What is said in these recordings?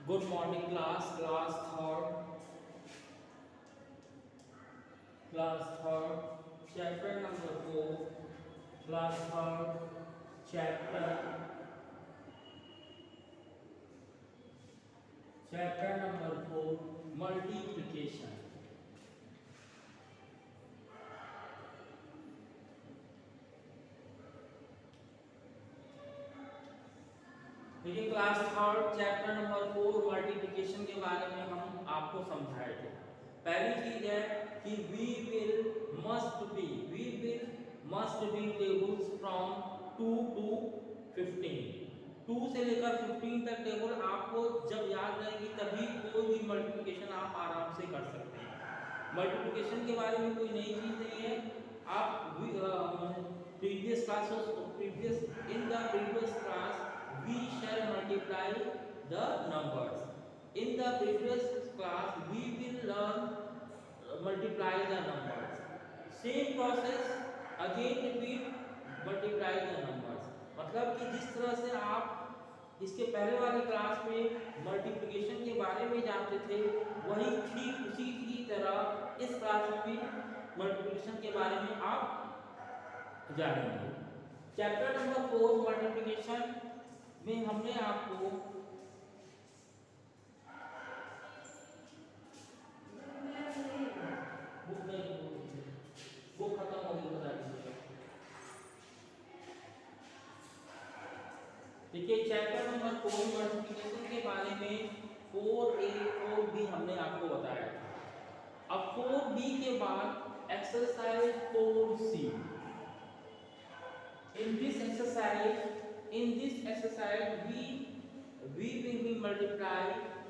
Good morning class third, chapter number 4, class third, chapter number 4, multiplication. देखिए class third chapter number 4 multiplication के बारे में हम आपको समझाए थे। पहली चीज है कि we will must be tables from 2 to 15। 2 से लेकर 15 तक टेबल आपको जब याद रहेगी तभी कोई भी मल्टीप्लिकेशन आप आराम से कर सकते हैं। मल्टीप्लिकेशन के बारे में कोई नई चीज नहीं है। आप previous class we shall multiply the numbers. In the previous class we will learn multiply the numbers. Same process again repeat, multiply the numbers. मतलब कि जिस तरह से आप इसके पहले वाली क्लास में मल्टीप्लिकेशन के बारे में जानते थे वही ठीक उसी की तरह इस क्लास में भी मल्टीप्लिकेशन के बारे में आप जानेंगे। चैप्टर नंबर 4 मल्टीप्लिकेशन में हमने आपको बुक खत्म हो गई बता दीजिए। देखिए चैप्टर नंबर 4 मल्टीप्लिकेशन के बारे में 4a 4b हमने आपको बताया था। अब 4b के बाद exercise 4c। In this exercise we will be multiply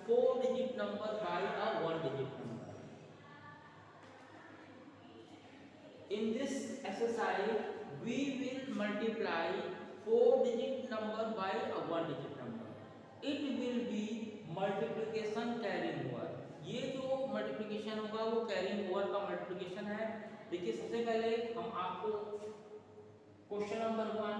4-digit number by a 1-digit number. In this exercise we will multiply 4-digit number by a 1-digit number. It will be multiplication carrying over. ये जो multiplication होगा वो carrying over का multiplication है। देखिए सबसे पहले हम आपको question number 1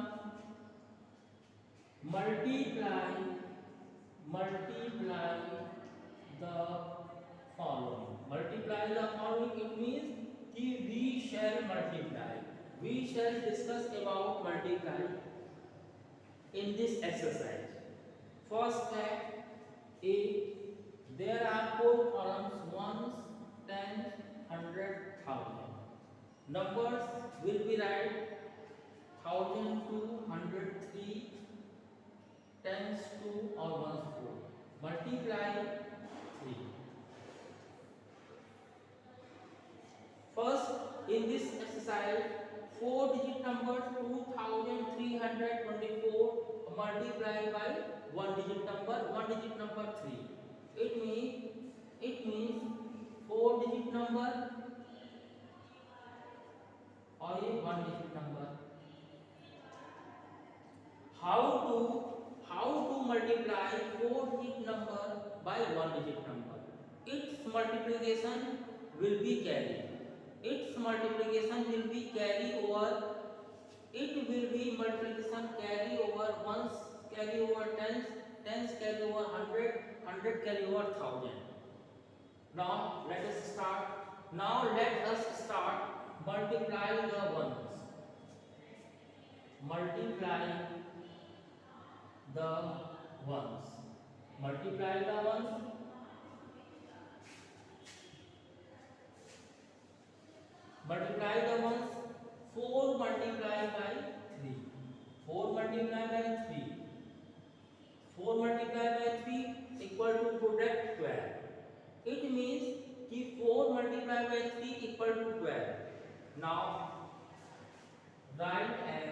multiply the following it means कि we shall discuss about multiply in this exercise. First fact a, there are 4 columns, ones, tens, 100, 1000. Numbers will be right 1000 to 103, tens to or ones 4. Multiply 3. First, in this exercise, 4-digit numbers 2324 multiply by 1-digit number 3. It means 4-digit number और ये 1-digit number. How to multiply 4-digit number by 1-digit number? Its multiplication will be carry over. It will be multiplication carry over ones, carry over tens, tens carry over 100, 100 carry over 1000. Now let us start multiply the ones. Multiply the ones. 4 multiply by 3. 4 multiply by 3. 4 multiply by 3 equal to product 12. It means कि 4 multiply by 3 equal to 12. Now write as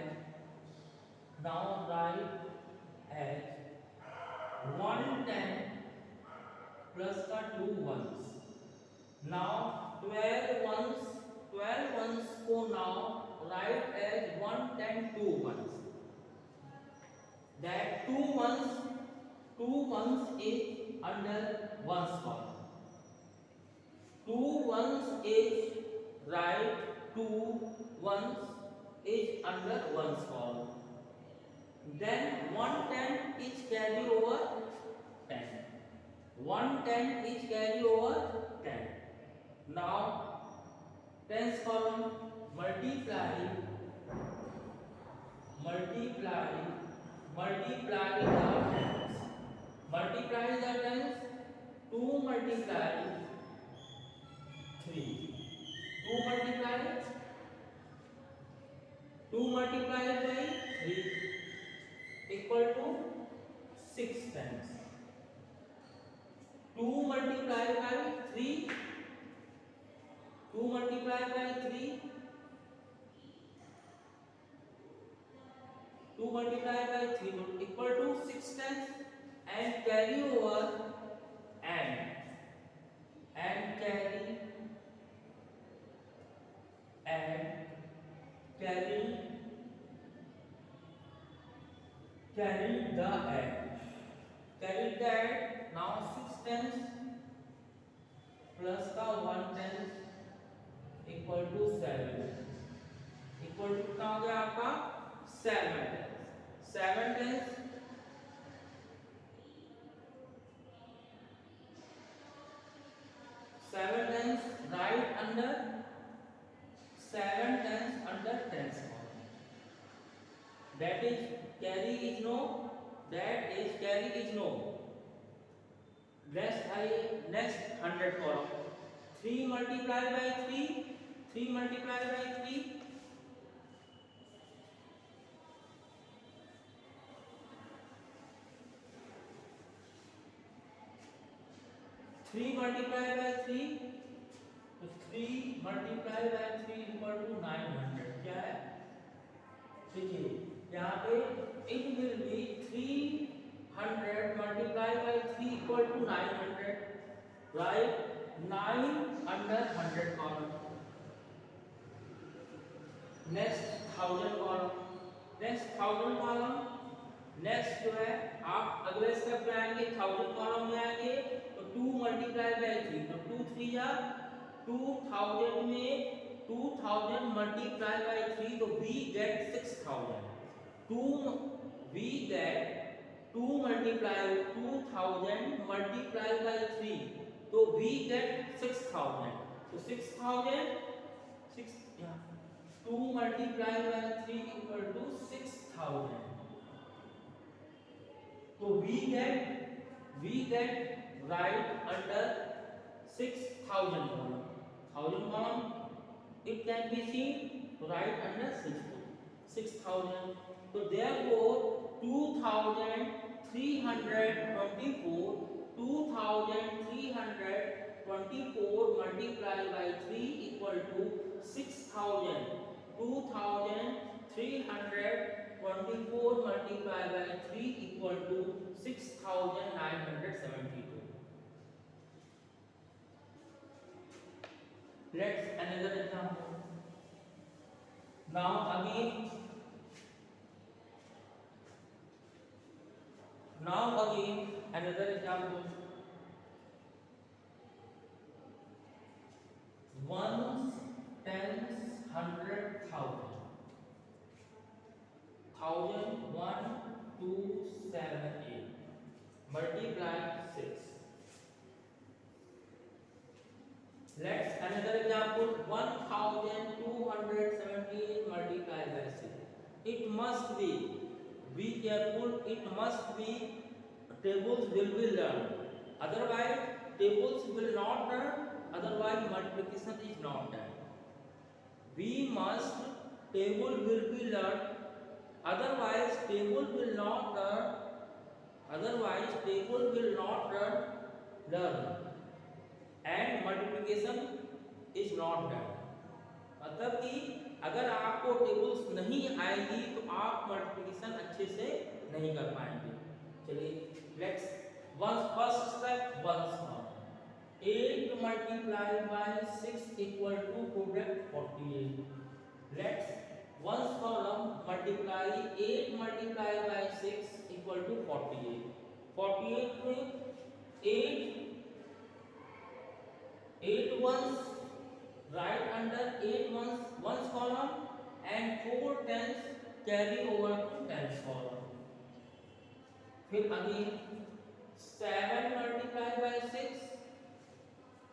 110 plus का 2 ones. Now 12 ones को now write as 110 2 ones. That 2 ones is under ones column. 2 ones is right, 2 ones is under ones column. Then 110 is carry over 10. 1 10 is carry over 10. Now tens column, multiply multiply multiply the tens. Multiply the tens. 2 multiply 3. 2 multiply 2 multiplied by 3 equal to 6 tens. 2 multiplied by 3, 2 multiplied by 3, 2 multiplied by 3 equal to 6 tens, and carry over and carry and carry carry the add. Carry the add. Now 6 tens plus का 1 tens equal to 7 equal to कितना हो गया आपका 7 tens 7 tens right under 7 tens under tens column. That is carry is no. That is carry is no. Next 100 column. 3 multiplied by 3. 3 multiplied by 3. 3 multiplied by 3. तो 3 multiplied by 3 equal to 900. क्या है? देखिए यहाँ पे it will be 300 multiplied by 3 equal to 900. Right? 9 under 100 column. Next 1000 column. Next 1000 column. Next जो है आप अगले स्टेप पे आएंगे 1000 कॉलम में आएंगे तो 2 मल्टीप्लाई बाय 3 तो 2 3 या 2000 में 2000 मल्टीप्लाई बाय 3 तो we get 6000 2 we get 2 multiply 2000 multiply by 3 तो वी गेट 6000 तो 6000 6 या 2 मल्टीप्लाई बाय 3 इक्वल टू 6000 तो we get right under 6000 column. 1000 column it can be seen right under 6000. So therefore 2324 multiplied by 3 equal to 6000. 2324 multiplied by 3 equal to 6972. Let's another example. Now again another example. Ones, tens, hundred, thousand. 1000, 1, 2, 7, 8. Multiply 6. Let's another example. 1278 multiplied by 6. It must be careful. It must be tables will be learned. Otherwise tables will not learn. Otherwise multiplication is not done. We must table will be learned. Otherwise table will not learn. Learn and multiplication is not done. मतलब कि अगर आपको tables नहीं आएगी तो आप multiplication अच्छे से नहीं कर पाएंगे. चलिए let's first step 8 multiplied by 6 equal to product 48. Let's ones column multiply 8 multiplied by 6 equal to 48. 48 में 8 ones right under 8 ones column and 4 tens carry over to tens column. फिर again 7 multiplied by 6,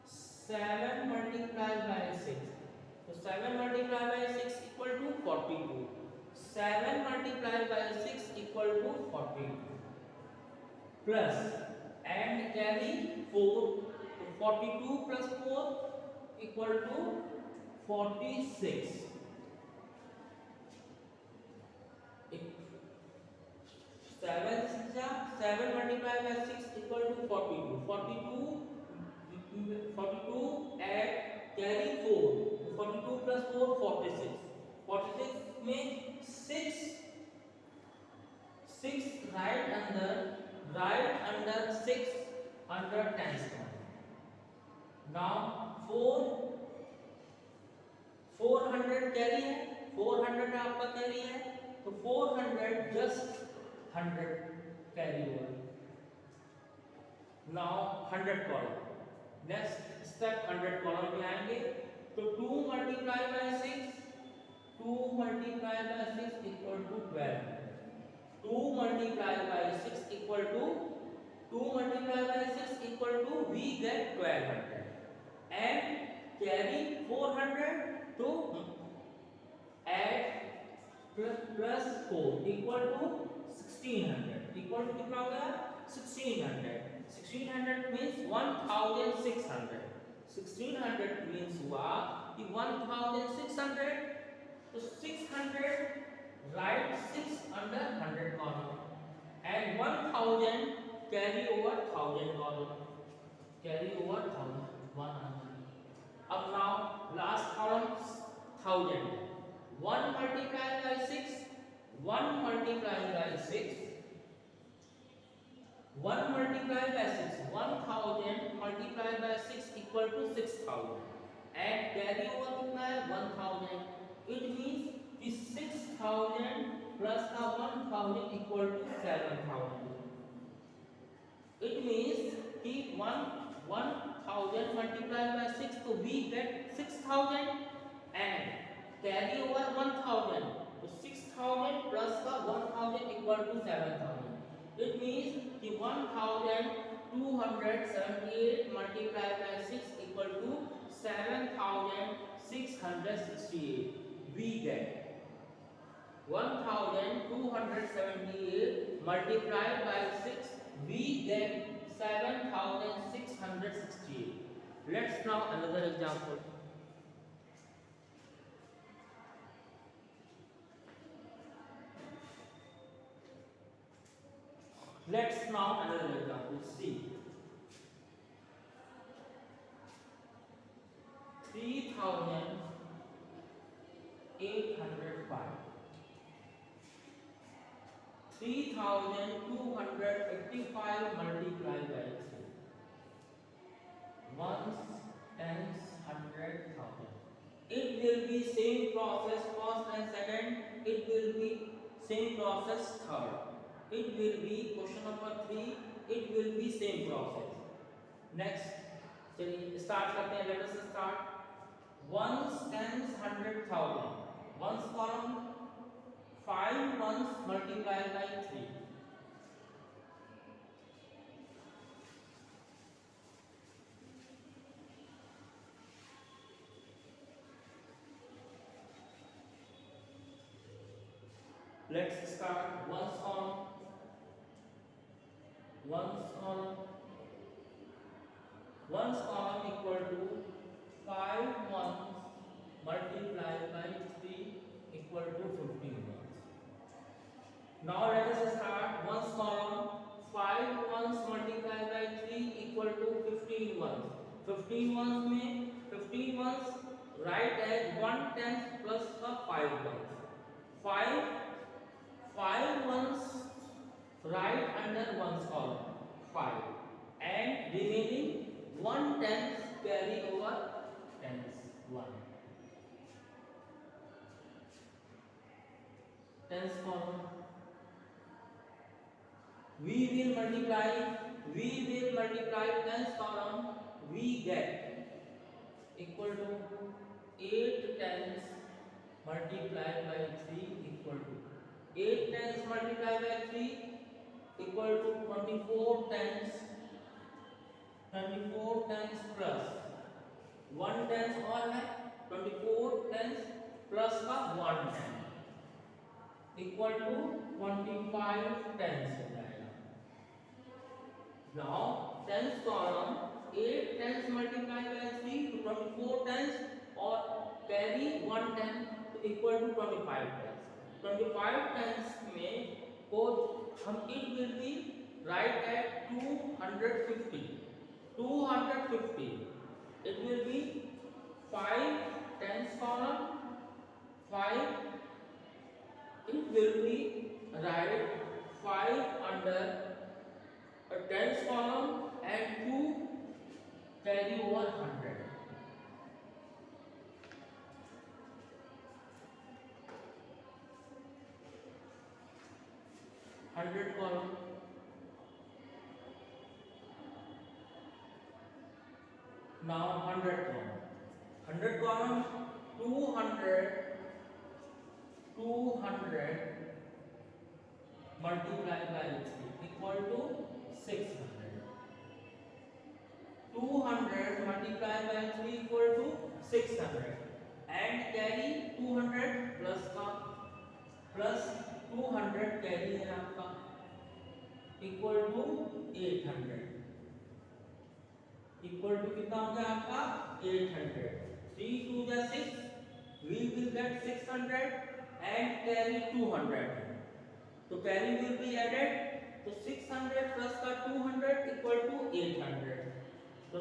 7 multiplied by 6. So 7 multiplied by 6 equal to 42. 7 multiplied by 6 equal to 42. Plus and carry 4. So 42 plus 4 equal to 46. 7 multiplied by 6 equal to 42. 42 add carry 4. 42 plus 4 46. 46 means 6 right under 6 under tens point. Now 400 carry है, 400 आपका carry है, तो 400 just 100 carry हुआ. Now 100 column. Next step 100 column पे आएंगे. तो 2 multiply by 6, 2 multiply by 6 equal to 12. 2 multiply by 6 equal to 2 multiplied by 6 equal to we get 1200 and carry 400 to add plus 4 equal to 1600 equal to कितना हो गया 1600. 1600 means 1600. 1600 means हुआ कि 1600. तो 600 write 6 under 100 column and 1000 carry over 1000 column. Carry over 100. अब now last column 1000. 1 multiplied by 6. 1 multiplied by 6. 1 multiplied by 6. 1000 multiplied by 6 equal to 6000. And carry over कितना है 1000. It means कि 6000 plus का 1000 equal to 7000. It means कि 1000 multiplied by 6, so we get 6000 and carry over 1000. So 6000 plus का 1000 equal to 7000. It means कि 1278 multiplied by 6 equal to 7668. We get 1278 multiplied by 6. We get 7668. Let's now another example. Let's now another example. See 3805. 3285 multiplied by 3. Ones, tens, hundred, thousand. It will be same process first and second. It will be same process third. It will be question number 3. It will be same process. Next, चलिए start करते हैं. Let us start. Ones, tens, hundred, thousand. Ones column. 5 ones multiplied by 3. Let's start. Ones column. Ones column. Ones column equal to 5 ones multiplied by 3 equal to 15 ones. Now let us start. Ones column. 5 ones multiplied by 3 equal to 15 ones. 15 ones में 15 ones write as 1/10 plus the 5 ones. 5 ones write under ones column 5 and remaining 1/10 carry over tens 1. Tens column. We will multiply tens column. We get equal to 8 tens multiplied by 3 equal to 8 tens multiplied by 3 equal to 24 tens 24 tens plus 1 tens और है 24 tens plus का 1 tense equal to 25 tens हो जाएगा। Now tens column 8 tens multiply by 3 to 24 tens और carry 1 tens तो equal to 25 tens. 25 tens में को हम it will be right at 250 it will be 5 tens column 5 it will be right 5 under a tens column and 2 carry over 100 column now 100 column 200 multiplied by 3 equal to 600 200 multiplied by 3 equal to 600 and carry 200 plus का plus 200 carry है आपका equal to 800 equal to कितना हो गया आपका 800 3 2 जा 6 we will get 600 and carry 200 तो carry will be added तो 600 plus का 200 equal to 800 so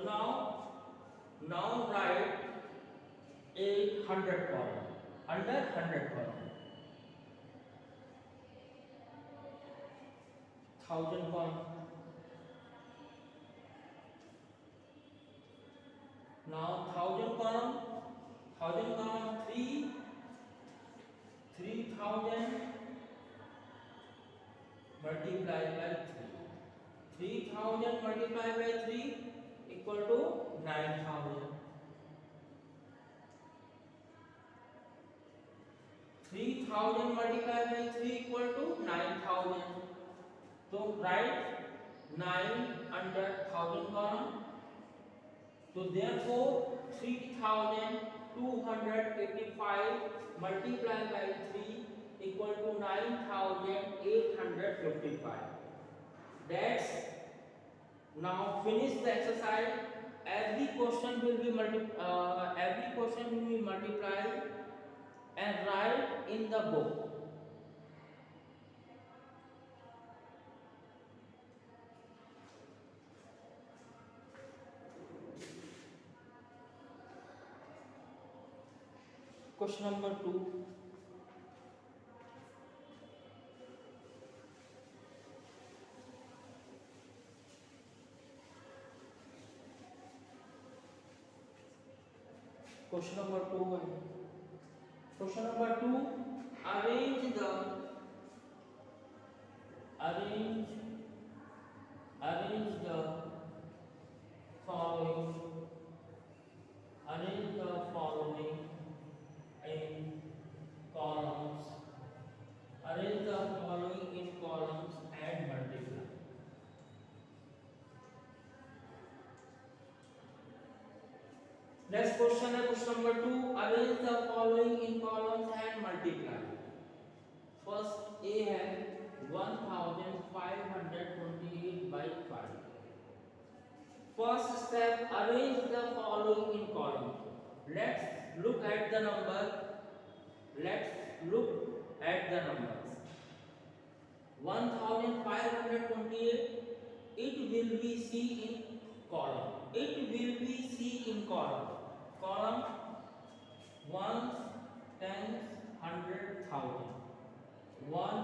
now write 800 column under 100 column 1000 column now 1000 column 3000 multiplied by 3 3000 multiplied by 3 equal to 9000 3000 multiplied by 3 equal to 9000 so write 9 under 1000 column so therefore 3285 multiplied by 3 equal to 9855 that's now finish the exercise every question will be multiplied and write in the book question number 2 question number 2 है question number 2 arrange the following in columns arrange the following in columns and multiply next question है question number 2 arrange the following in columns and multiply first a है 1528 by 5 first step arrange the following in column let's look at the numbers 1528 it will be C in column column ones tens hundred thousand 1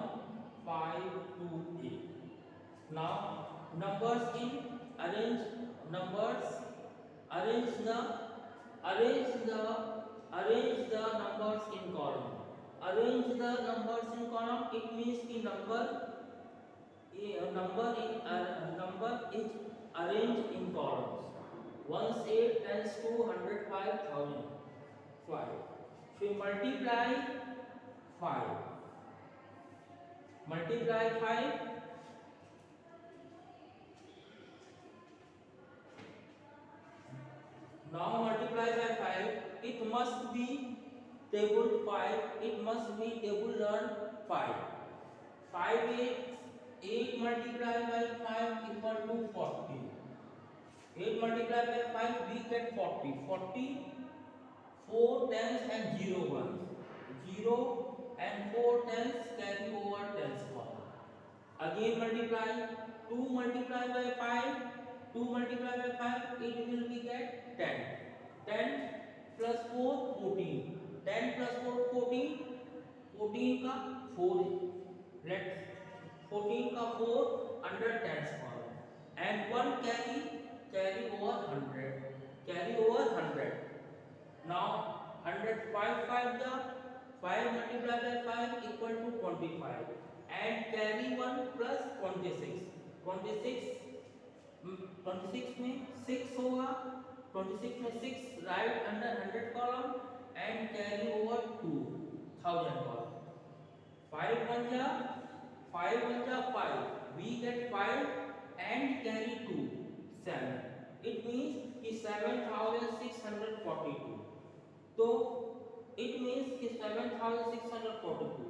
5 2 8 now numbers in arrange the numbers in column it means the number is arranged in columns ones 8 tens 200 5000 5 if you multiply 5 5 Now multiply by 5. It must be table 5. It must be table learn 5. 5 8 multiplied by 5 equal to 40. 8 multiplied by 5 we get 40. 40 4 tens and 0 ones. 0 and 4 tens carry over tens power. Again multiply. 2 multiplied by 5. 2 multiplied by 5 it will be get 10. 10 plus 4 14. 10 plus 4 14. 14 का 4 let 14 का 4 under tens power and 1 carry over 100. Carry over 100. Now 100 5 the 5 multiplied by 5 equal to 25 and carry 1 plus 26. 26 में 6 होगा. 26 में 6 right under 100 column and carry over 2000 column. 5 1 जा 5 we get 5 and carry 2 7. It means कि 7642. तो it means कि 7642.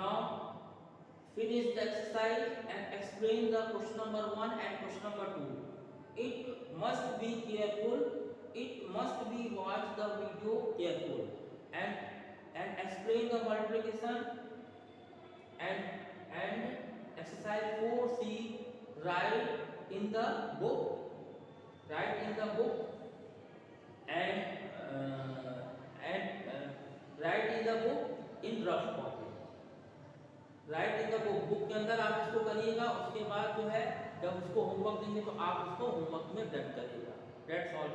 Now finish the exercise and explain the question number 1 and question number 2. It must be careful. It must be watch the video careful and explain the multiplication and exercise 4C write in the book. Write in the book and write in the book in rough copy. Right in the book के अंदर आप इसको करिएगा. उसके बाद जो है जब उसको होमवर्क देंगे तो आप उसको होमवर्क में दर्ज करिएगा. That's all.